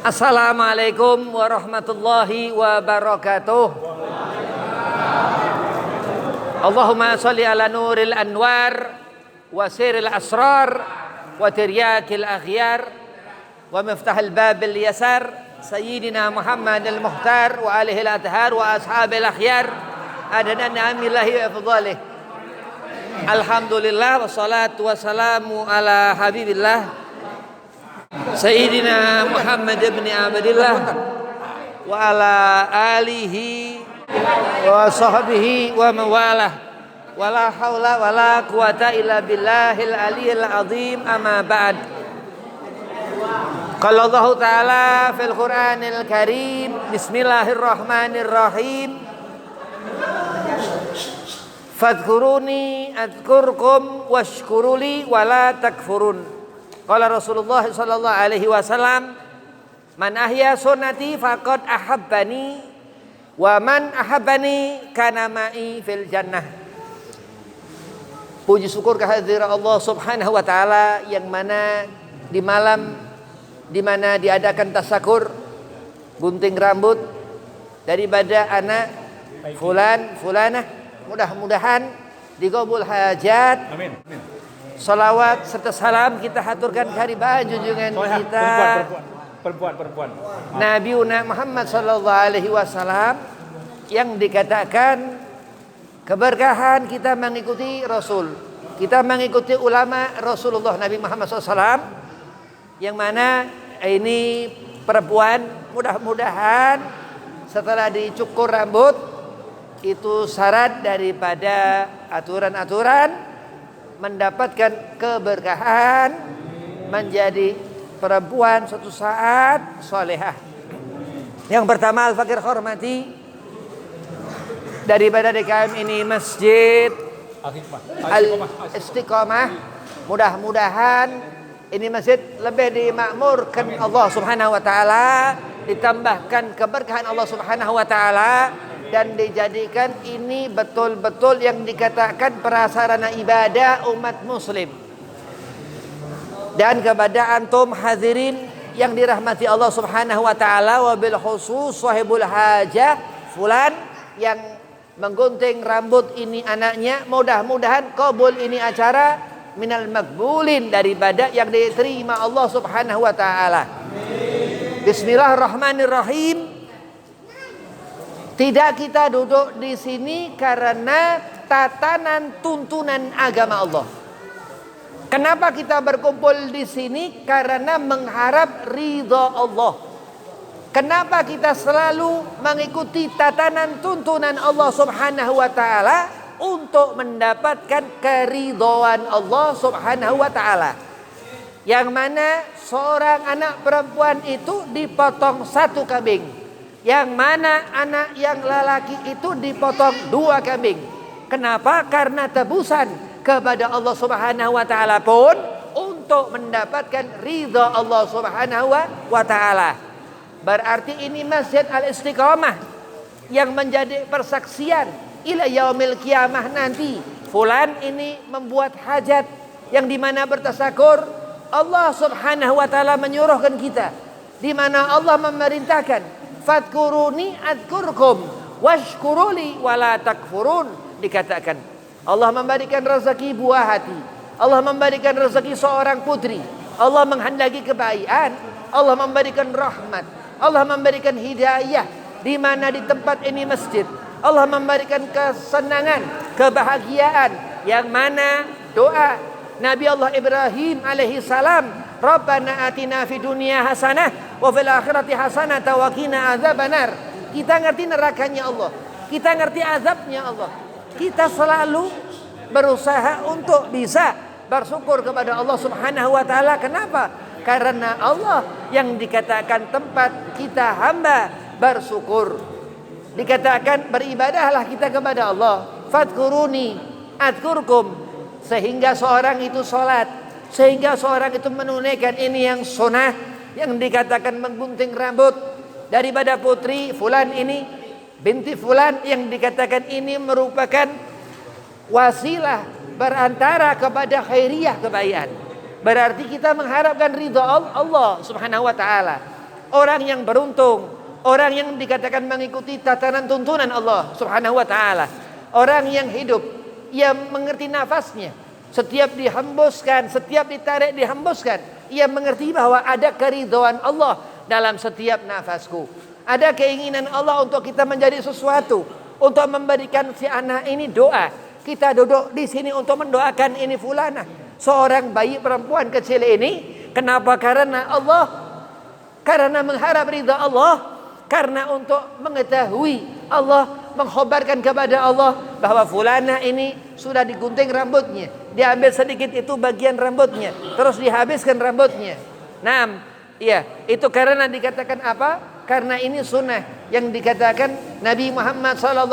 Assalamualaikum warahmatullahi wabarakatuh. Allahumma salli ala nuril anwar wa siril asrar wa tiryakil akhyar wa miftahil babil yasar sayyidina Muhammad al-Muhtar wa alihi al-athhar wa ashabil akhyar adana ni'amillahi wa fadhalih. Alhamdulillah wassalatu wassalamu ala habibillah Sayyidina Muhammad ibn Abdillah wa ala alihi wa sahbihi wa mawalah wa la hawla wa la quwata illa billahil aliyyil azim amma ba'd. Qala Allah Ta'ala fil Qur'anil Karim Bismillahirrahmanirrahim Fadhkuruni adhkurkum washkuruli wa la takfurun. Qala Rasulullah sallallahu alaihi wasallam, man ahya sunnati faqad ahabbani wa man ahabbani kana ma'i fil jannah. Puji syukur kehadiran Allah Subhanahu wa taala yang mana di malam di mana diadakan tasakur gunting rambut daripada anak fulanah, mudah-mudahan digabul hajat. Amin. Salawat serta salam kita haturkan kehadiran junjungan kita perempuan Nabi Muhammad sallallahu alaihi wasallam yang dikatakan keberkahan kita mengikuti Rasul, kita mengikuti ulama Rasulullah Nabi Muhammad SAW, yang mana ini perempuan mudah-mudahan setelah dicukur rambut itu syarat daripada aturan-aturan mendapatkan keberkahan menjadi perempuan suatu saat solehah. Yang pertama al-fakir hormati daripada DKM ini Masjid Al-Istiqomah. Mudah-mudahan ini masjid lebih dimakmurkan Allah Subhanahu wa taala, ditambahkan keberkahan Allah Subhanahu wa taala, dan dijadikan ini betul-betul yang dikatakan prasarana ibadah umat muslim. Dan kepada antum hadirin yang dirahmati Allah Subhanahu wa taala, wabil khusus sahibul hajah fulan yang menggunting rambut ini anaknya, mudah-mudahan qabul ini acara minal makbulin, daripada yang diterima Allah Subhanahu wa taala. Bismillahirrahmanirrahim. Tidak kita duduk di sini karena tatanan tuntunan agama Allah. Kenapa kita berkumpul di sini? Karena mengharap ridha Allah. Kenapa kita selalu mengikuti tatanan tuntunan Allah Subhanahu wa taala? Untuk mendapatkan keridhaan Allah Subhanahu wa taala. Yang mana seorang anak perempuan itu dipotong satu kambing, yang mana anak yang lelaki itu dipotong 2 kambing. Kenapa? Karena tebusan kepada Allah Subhanahu wa taala pun untuk mendapatkan ridha Allah Subhanahu wa taala. Berarti ini Masjid Al-Istiqomah yang menjadi persaksian ila yaumil kiamah nanti. Fulan ini membuat hajat yang dimana bertasakur, Allah Subhanahu wa taala menyuruhkan kita, di mana Allah memerintahkan fadhkuruni adhkurkum washkuruli wala takfurun. Dikatakan Allah memberikan rezeki buah hati, Allah memberikan rezeki seorang putri, Allah menghendaki kebaikan, Allah memberikan rahmat, Allah memberikan hidayah, di mana di tempat ini masjid Allah memberikan kesenangan, kebahagiaan, yang mana doa Nabi Allah Ibrahim alaihi salam, Rabbana atina fid dunya hasanah wa fil akhirati hasanah wa qina adzabannar. Kita ngerti nerakanya Allah, kita ngerti azabnya Allah. Kita selalu berusaha untuk bisa bersyukur kepada Allah Subhanahu wa taala. Kenapa? Karena Allah yang dikatakan tempat kita hamba bersyukur. Dikatakan beribadahlah kita kepada Allah. Fadhkuruni adhkurkum, sehingga seorang itu salat, sehingga seorang itu menunaikan ini yang sunnah, yang dikatakan menggunting rambut daripada putri fulan ini binti fulan, yang dikatakan ini merupakan wasilah berantara kepada khairiyah kebaikan. Berarti kita mengharapkan ridha Allah Subhanahu wa taala. orang yang beruntung, orang yang dikatakan mengikuti tatanan tuntunan Allah Subhanahu wa taala. Orang yang hidup, ia mengerti nafasnya. Setiap dihembuskan, setiap ditarik dihembuskan, ia mengerti bahwa ada keridhaan Allah dalam setiap nafasku. Ada keinginan Allah untuk kita menjadi sesuatu, untuk memberikan si anak ini doa. Kita duduk di sini untuk mendoakan ini fulana, seorang bayi perempuan kecil ini. Kenapa? Karena Allah, karena mengharap ridha Allah, karena untuk mengetahui Allah, mengkhabarkan kepada Allah bahwa fulana ini sudah digunting rambutnya, diambil sedikit itu bagian rambutnya, terus dihabiskan rambutnya. Nah, iya, itu karena dikatakan apa? Karena ini sunnah yang dikatakan Nabi Muhammad SAW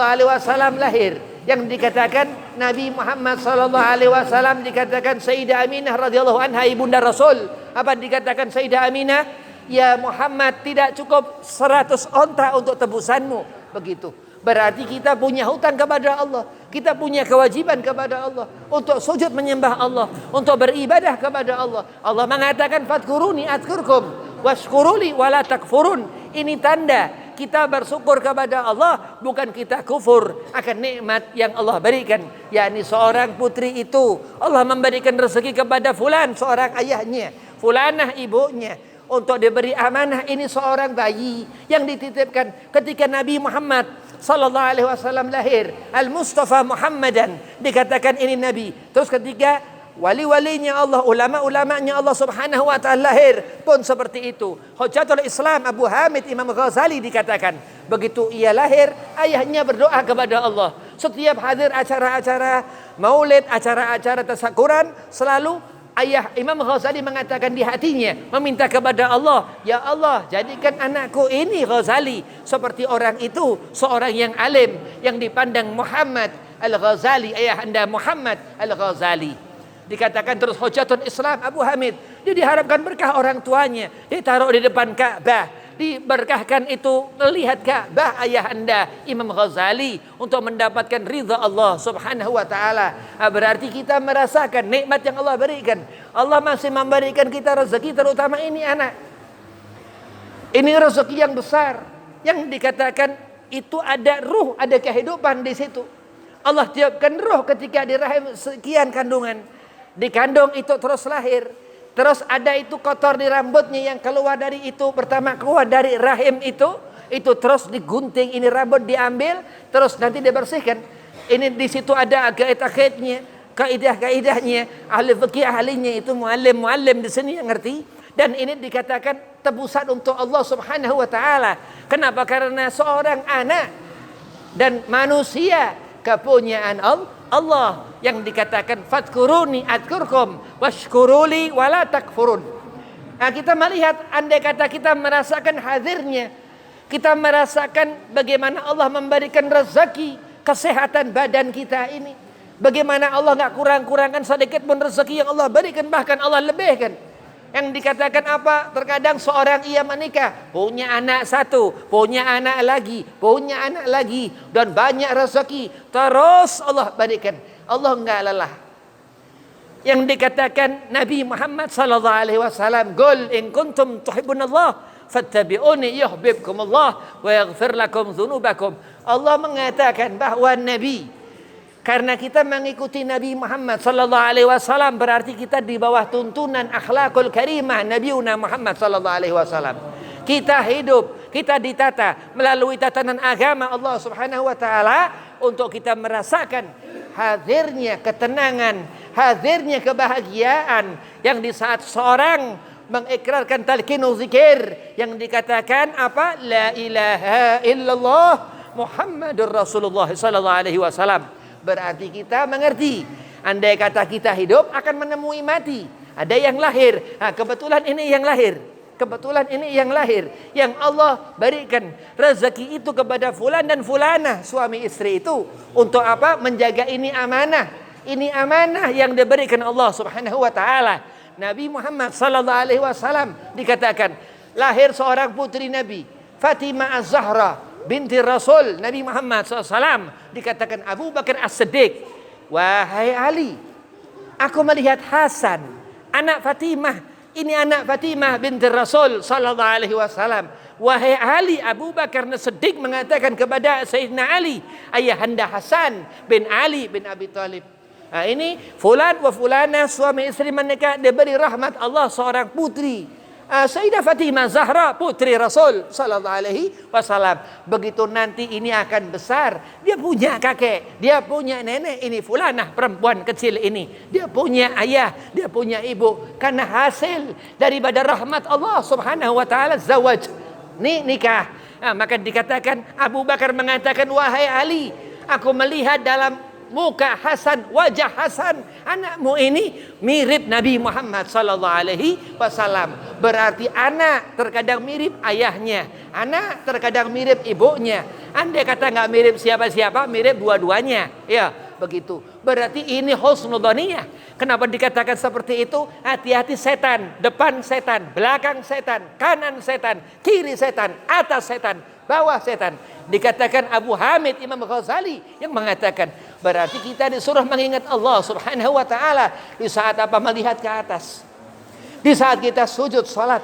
lahir, yang dikatakan Nabi Muhammad SAW dikatakan Sayyidah Aminah radhiyallahu anha ibunda Rasul. Apa dikatakan Sayyidah Aminah? Ya Muhammad, tidak cukup 100 onta untuk tebusanmu. Begitu. Berarti kita punya hutang kepada Allah, kita punya kewajiban kepada Allah untuk sujud menyembah Allah, untuk beribadah kepada Allah. Allah mengatakan fadkuruni adkurkum washkuruli wala takfurun. Ini tanda kita bersyukur kepada Allah, bukan kita kufur akan nikmat yang Allah berikan. yakni seorang putri itu Allah memberikan rezeki kepada fulan, seorang ayahnya, fulanah ibunya, untuk diberi amanah. Ini seorang bayi yang dititipkan ketika Nabi Muhammad sallallahu alaihi wasallam lahir, Al-Mustafa Muhammadan, dikatakan ini nabi. Terus ketika wali-walinya Allah, ulama-ulamanya Allah Subhanahu wa taala lahir pun seperti itu. Hujjatul Islam Abu Hamid Imam Ghazali dikatakan, begitu ia lahir, ayahnya berdoa kepada Allah. Setiap hadir acara-acara maulid, acara-acara tasyakuran, selalu ayah Imam Ghazali mengatakan di hatinya, meminta kepada Allah, ya Allah, jadikan anakku ini Ghazali seperti orang itu, seorang yang alim, yang dipandang Muhammad Al-Ghazali, ayah anda Muhammad Al-Ghazali. Dikatakan terus Hujjatul Islam Abu Hamid, dia diharapkan berkah orang tuanya, ditaruh di depan Ka'bah, diberkahkan itu melihat Ka'bah ayah anda Imam Ghazali untuk mendapatkan ridha Allah Subhanahu wa taala. Berarti kita merasakan nikmat yang Allah berikan. Allah masih memberikan kita rezeki, terutama ini anak. Ini rezeki yang besar yang dikatakan itu ada ruh, ada kehidupan di situ. Allah tiupkan ruh ketika di rahim sekian kandungan. Dikandung itu terus lahir. Terus ada itu kotor di rambutnya yang keluar dari itu, pertama keluar dari rahim itu terus digunting, ini rambut diambil, terus nanti dibersihkan. Ini di situ ada akid-akidnya, kaidah-kaidahnya, ahli fikih ahlinya itu muallim di sini yang ngerti. Dan ini dikatakan tebusan untuk Allah Subhanahu wa taala. Kenapa? Karena seorang anak dan manusia kepunyaan Allah yang dikatakan fadkuruni adkurkum washkuruli wala takfurun. Nah, kita melihat, andai kata kita merasakan hadirnya, kita merasakan bagaimana Allah memberikan rezeki kesehatan badan kita ini, bagaimana Allah nggak kurang-kurangkan sedikit pun rezeki yang Allah berikan, bahkan Allah lebihkan. Yang dikatakan apa? Terkadang seorang ia menikah, punya anak satu, punya anak lagi, dan banyak rezeki, terus Allah berikan. Allah enggak lelah. Yang dikatakan Nabi Muhammad sallallahu alaihi wasallam, "Qul in kuntum tuhibbunallah fattabi'uni yuhibbukumullah wa yaghfir lakum dzunubakum." Allah mengatakan bahwa Nabi, karena kita mengikuti Nabi Muhammad sallallahu alaihi wasallam, berarti kita di bawah tuntunan akhlakul karimah Nabiuna Muhammad sallallahu alaihi wasallam. Kita hidup, kita ditata melalui tatanan agama Allah Subhanahu wa taala untuk kita merasakan hadirnya ketenangan, hadirnya kebahagiaan yang di saat seorang mengikrarkan talqinu zikir yang dikatakan apa? La ilaha illallah Muhammadur Rasulullah sallallahu alaihi wasallam. Berarti kita mengerti, andai kata kita hidup akan menemui mati. Ada yang lahir. Nah, kebetulan ini yang lahir. Yang Allah berikan rezeki itu kepada fulan dan fulanah, suami istri itu, untuk apa? Menjaga ini amanah. Ini amanah yang diberikan Allah Subhanahu wa taala. Nabi Muhammad sallallahu alaihi wasallam dikatakan lahir seorang putri Nabi, Fatimah Az-Zahra binti Rasul Nabi Muhammad SAW. Dikatakan Abu Bakar As-Siddiq, wahai Ali, aku melihat Hasan anak Fatimah Ini anak Fatimah binti Rasul sallallahu alaihi wasallam. Wahai Ali, Abu Bakar As-Siddiq mengatakan kepada Sayyidina Ali, ayahanda Hasan bin Ali bin Abi Thalib. Ini fulan wa fulana suami istri menikah, diberi rahmat Allah seorang putri. Sayyidah Fatimah Zahra putri Rasul sallallahu alaihi wasallam. Begitu nanti ini akan besar, dia punya kakek, dia punya nenek, ini fulanah perempuan kecil ini. Dia punya ayah, dia punya ibu, karena hasil daripada rahmat Allah Subhanahu wa taala zawaj. Nikah. Maka dikatakan Abu Bakar mengatakan, wahai Ali, aku melihat dalam muka Hasan, wajah Hasan, anakmu ini mirip Nabi Muhammad sallallahu alaihi wasallam. Berarti anak terkadang mirip ayahnya, anak terkadang mirip ibunya. Andai kata nggak mirip siapa-siapa, mirip dua-duanya. Ya, begitu. Berarti ini husnudhaniyah. Kenapa dikatakan seperti itu? Hati-hati setan, depan setan, belakang setan, kanan setan, kiri setan, atas setan, bawah setan. Dikatakan Abu Hamid Imam Ghazali yang mengatakan, berarti kita disuruh mengingat Allah Subhanahu wa taala di saat apa? Melihat ke atas. Di saat kita sujud salat,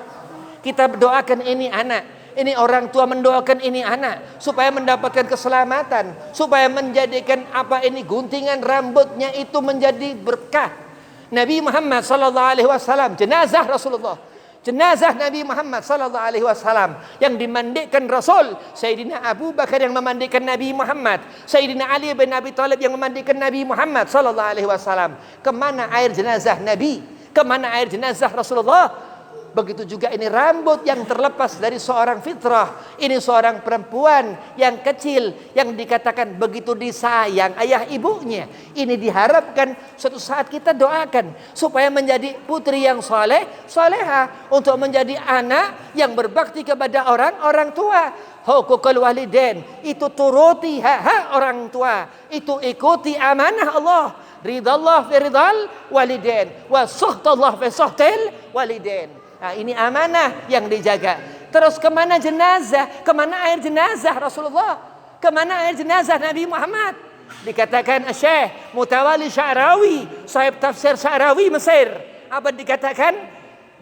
kita berdoakan ini anak, ini orang tua mendoakan ini anak supaya mendapatkan keselamatan, supaya menjadikan apa ini guntingan rambutnya itu menjadi berkah. Nabi Muhammad sallallahu alaihi wasallam, jenazah Rasulullah, jenazah Nabi Muhammad sallallahu alaihi wasallam yang dimandikan Rasul, Sayyidina Abu Bakar yang memandikan Nabi Muhammad, Sayyidina Ali bin Abi Thalib yang memandikan Nabi Muhammad sallallahu alaihi wasallam. Kemana air jenazah Nabi? Kemana air jenazah Rasulullah? Begitu juga ini rambut yang terlepas dari seorang fitrah. Ini seorang perempuan yang kecil yang dikatakan begitu disayang ayah ibunya. Ini diharapkan suatu saat kita doakan supaya menjadi putri yang soleh, soleha, untuk menjadi anak yang berbakti kepada orang tua. Hukukul walidain, itu turuti hak orang tua, itu ikuti amanah Allah. Ridallah fi ridal walidain wa suhtallah fi suhtil walidain. Ini amanah yang dijaga. Terus kemana jenazah? Kemana air jenazah Rasulullah? Kemana air jenazah Nabi Muhammad? Dikatakan Syekh Mutawali Sya'rawi, sahib tafsir Sya'rawi Mesir, apa dikatakan?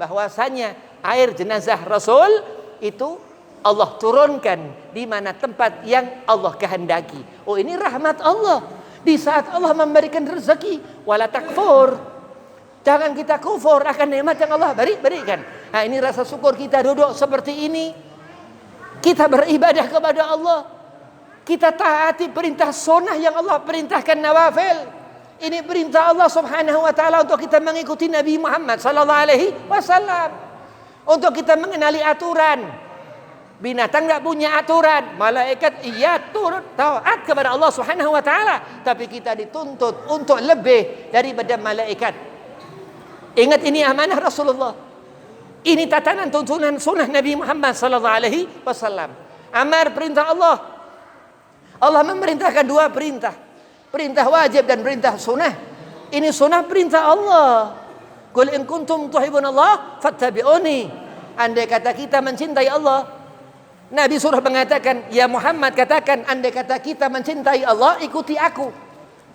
Bahwasanya air jenazah Rasul itu Allah turunkan di mana tempat yang Allah kehendaki. Oh, ini rahmat Allah. Di saat Allah memberikan rezeki, wala takfur. Jangan kita kufur akan nikmat yang Allah berikan. Nah, ini rasa syukur kita duduk seperti ini. Kita beribadah kepada Allah. Kita taati perintah sunnah yang Allah perintahkan nawafil. Ini perintah Allah Subhanahu wa taala untuk kita mengikuti Nabi Muhammad sallallahu alaihi wasallam. Untuk kita mengenali aturan. Binatang enggak punya aturan, malaikat iya turut taat kepada Allah Subhanahu wa taala, tapi kita dituntut untuk lebih daripada malaikat. Ingat, ini amanah Rasulullah. Ini tatanan tuntunan sunnah Nabi Muhammad sallallahu alaihi wasallam. Amar perintah Allah. Allah memerintahkan dua perintah. Perintah wajib dan perintah sunnah. Ini sunnah perintah Allah. Qul in kuntum tuhibbunallah fattabi'uni. Andai kata kita mencintai Allah, Nabi suruh mengatakan, ya Muhammad katakan, andai kata kita mencintai Allah, ikuti aku.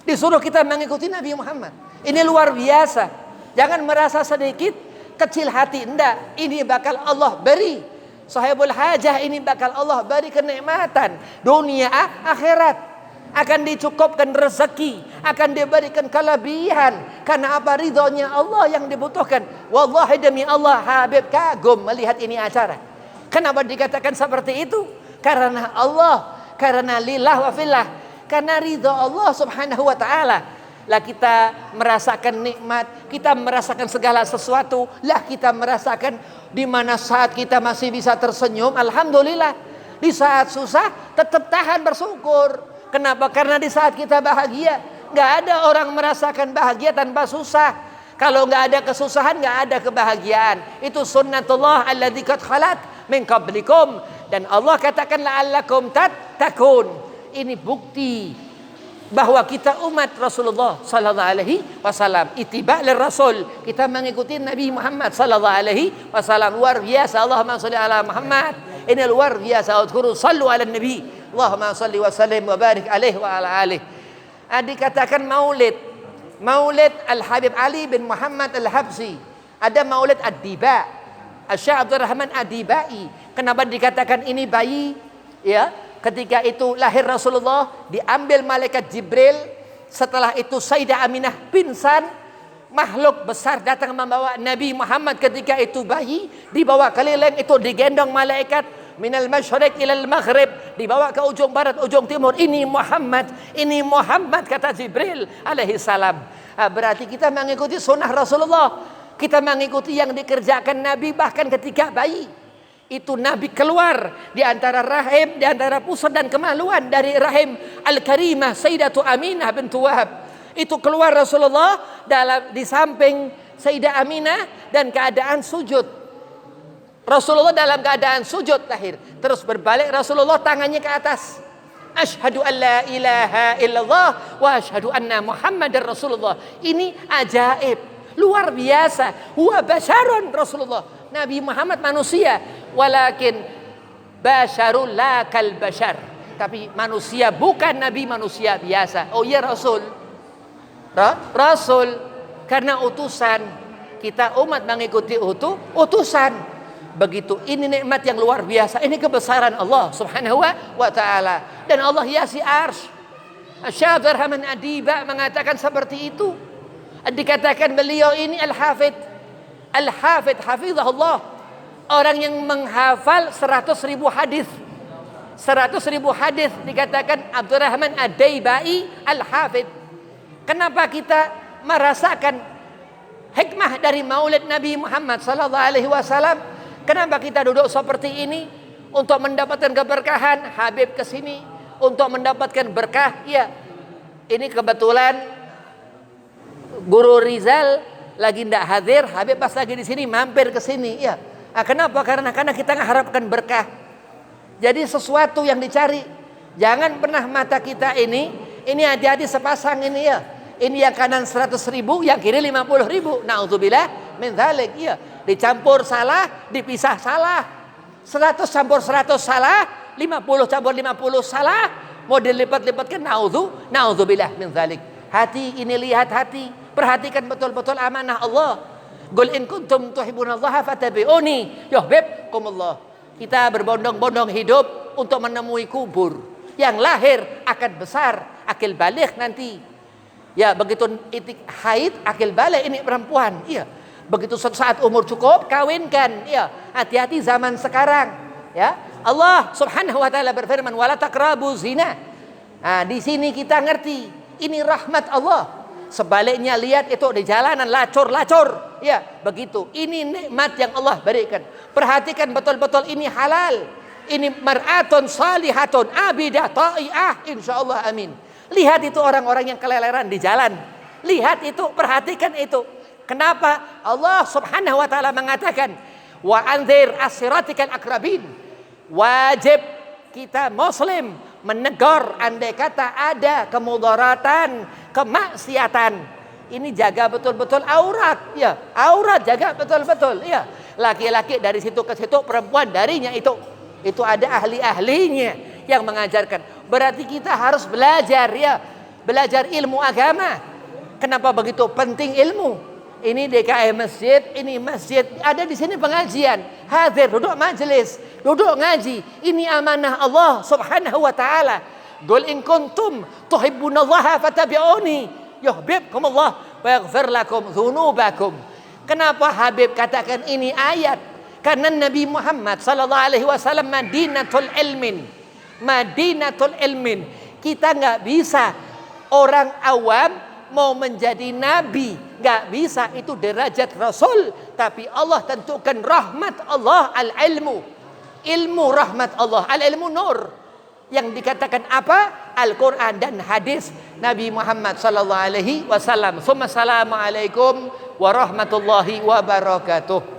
Disuruh kita mengikuti Nabi Muhammad. Ini luar biasa. Jangan merasa sedikit, kecil hati. Enggak, ini bakal Allah beri. Sahibul hajah ini bakal Allah beri kenikmatan dunia akhirat. Akan dicukupkan rezeki, akan diberikan kelebihan. Karena apa? Ridhonya Allah yang dibutuhkan. Wallahi demi Allah, Habib kagum melihat ini acara. Kenapa dikatakan seperti itu? Karena Allah, karena lillah wa fillah, karena ridho Allah Subhanahu wa taala. Lah kita merasakan nikmat, kita merasakan segala sesuatu, lah kita merasakan di mana saat kita masih bisa tersenyum, alhamdulillah. Di saat susah tetap tahan bersyukur. Kenapa? Karena di saat kita bahagia, nggak ada orang merasakan bahagia tanpa susah. Kalau nggak ada kesusahan, nggak ada kebahagiaan. Itu sunnatullah alladzi qad khalat min qablikum. Dan Allah katakan la'allakum tattaqun. Ini bukti bahwa kita umat Rasulullah sallallahu alaihi wasallam, ittiba' lir rasul, kita mengikuti Nabi Muhammad sallallahu alaihi wasallam. Luar biasa. Allahumma shalli ala Muhammad. Ini luar biasa. Udhkuru sallu ala nabi. Allahumma shalli wa sallim wa barik alaihi wa ala alihi. Dikatakan maulid Al-Habib Ali bin Muhammad Al-Habsyi. Ada Maulid Ad-Diba, Syekh Abdul Rahman Ad-Dibai. Kenapa dikatakan ini bayi? Ya, ketika itu lahir Rasulullah, diambil malaikat Jibril. Setelah itu Sayyidah Aminah pingsan. Makhluk besar datang membawa Nabi Muhammad ketika itu bayi, dibawa keliling, itu digendong malaikat minal masyriq ilal maghrib, dibawa ke ujung barat, ujung timur. Ini Muhammad kata Jibril alaihi salam. Berarti kita mengikuti sunnah Rasulullah. Kita mengikuti yang dikerjakan Nabi bahkan ketika bayi. Itu Nabi keluar di antara rahim, di antara pusat dan kemaluan dari rahim Al-Karimah Sayyidatu Aminah bintu Wahab. Itu keluar Rasulullah di samping Sayyidah Aminah dan keadaan sujud. Rasulullah dalam keadaan sujud lahir. Terus berbalik Rasulullah tangannya ke atas. Asyhadu an la ilaha illallah wa asyhadu anna Muhammadar Rasulullah. Ini ajaib, luar biasa. Huwa basyarun Rasulullah. Nabi Muhammad manusia, walakin basyarul la kal basyar. Tapi manusia bukan Nabi manusia biasa. Oh iya Rasul. Rasul karena utusan, kita umat mengikuti utusan. Begitu, ini nikmat yang luar biasa, ini kebesaran Allah Subhanahu wa taala. Dan Allah hiasi arsy. Syekh Abdul Rahman Ad-Diba mengatakan seperti itu. Dikatakan beliau ini al-hafidh hafizahullah, orang yang menghafal 100.000 hadis. 100.000 hadis dikatakan Abdul Rahman Ad-Dibai al-hafidh. Kenapa kita merasakan hikmah dari Maulid Nabi Muhammad sallallahu alaihi wasallam? Kenapa kita duduk seperti ini? Untuk mendapatkan keberkahan, Habib kesini untuk mendapatkan berkah. Ya, ini kebetulan Guru Rizal lagi tidak hadir, Habib pas lagi di sini mampir ke sini. Ya, kenapa? Karena kita mengharapkan berkah. Jadi sesuatu yang dicari. Jangan pernah mata kita ini hati-hati sepasang ini ya. Ini yang kanan 100.000, yang kiri 50.000. Na'udzubillah min dzalik. Ya, dicampur salah, dipisah salah. 100 campur 100 salah, 50 campur 50 salah. Mau dilipat-lipatkan na'udzubillah min dzalik. Hati ini, lihat hati. Perhatikan betul-betul amanah Allah. Qul in kuntum tuhibbunallaha fattabi'uni yuhibbukumullah. Kita berbondong-bondong hidup untuk menemui kubur. Yang lahir akan besar, akil balik nanti. Ya, begitu itik haid, akil balik ini perempuan. Iya. Begitu saat umur cukup, kawinkan. Iya. Hati-hati zaman sekarang. Ya. Allah Subhanahu wa taala berfirman, "Wala taqrabu zina." Nah, di sini kita ngerti, ini rahmat Allah. Sebaliknya lihat itu di jalanan lacur-lacur. Ya, begitu. Ini nikmat yang Allah berikan. Perhatikan betul-betul ini halal. Ini mar'atun salihatun abidah ta'iah insyaallah amin. Lihat itu orang-orang yang keleleran di jalan. Lihat itu, perhatikan itu. Kenapa? Allah Subhanahu wa taala mengatakan, "Wa anzir asiratikal akrabin." Wajib kita muslim menegur andai kata ada kemudaratan, kemaksiatan. Ini jaga betul-betul aurat, ya. Aurat jaga betul-betul, ya. Laki-laki dari situ ke situ, perempuan darinya itu. Itu ada ahli-ahlinya yang mengajarkan. Berarti kita harus belajar, ya. Belajar ilmu agama. Kenapa begitu penting ilmu? Ini DKI masjid, ini masjid. Ada di sini pengajian. Hadir, duduk majelis, duduk ngaji. Ini amanah Allah Subhanahu wa taala. Qul in kuntum tuhibbunallaha fattabi'uni yuhibbukumullah wa yaghfir lakum dzunubakum. Kenapa Habib katakan ini ayat? Karena Nabi Muhammad sallallahu alaihi wasallam Madinatul ilmin. Kita nggak bisa, orang awam mau menjadi nabi nggak bisa, itu derajat Rasul. Tapi Allah tentukan rahmat Allah al-ilmu, ilmu rahmat Allah, al-ilmu nur. Yang dikatakan apa? Al-Quran dan hadis Nabi Muhammad sallallahu alaihi wasallam. Assalamualaikum warahmatullahi wabarakatuh.